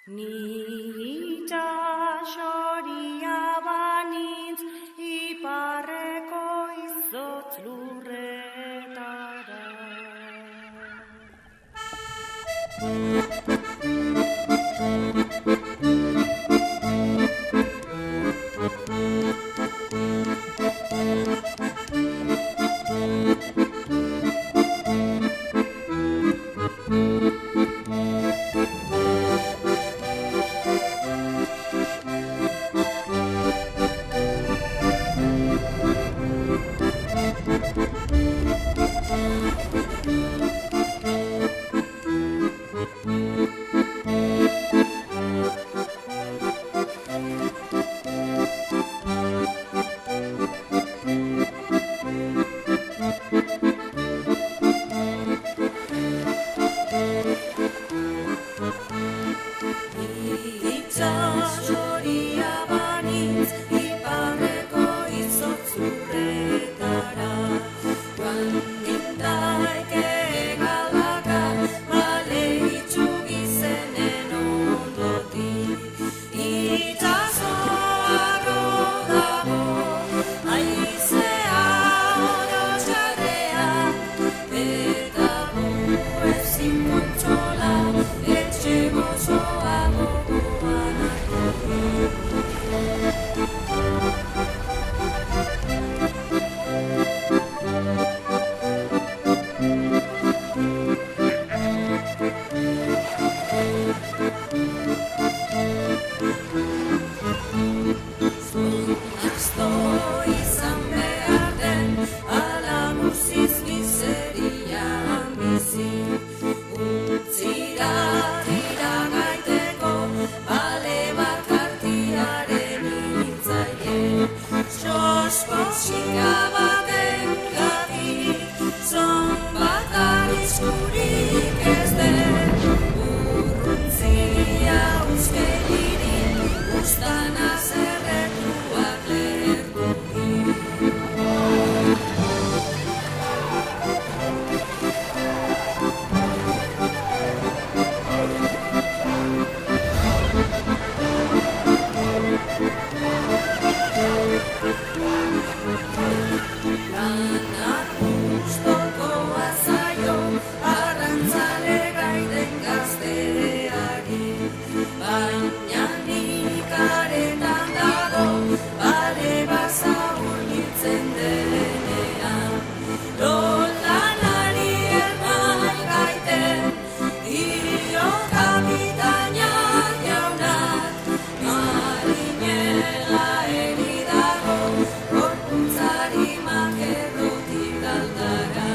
Ni itsasoria banintz iparreko izotz lurretara. Itsasoria banintz iparreko izotz lurretara, joan nindaike galaka bale itxugi zenen ondotik. Itsasoa dago haizea orotxarrean, eta gu ezin kontsola etxe gozoa gogoan hartu. Asto izan behar den, ala guztiz miserian bizi. Untzira tira gaiteko, bale bakartiaren intzaile. Sospotxika baten gatik, zon bat arriskurik ez den. Urruntzia uzkelirik, ustana zerretuak leherturik. Lanak gustokoa zaio, arrantzale gaiden gazteari. Baina nik aretan dago, bale bazaur nintzen denean. Lolanari ernai gaiten, dio kapitaina jaunak. Marinela eri dago, gorpuntzari makerrotik aldara.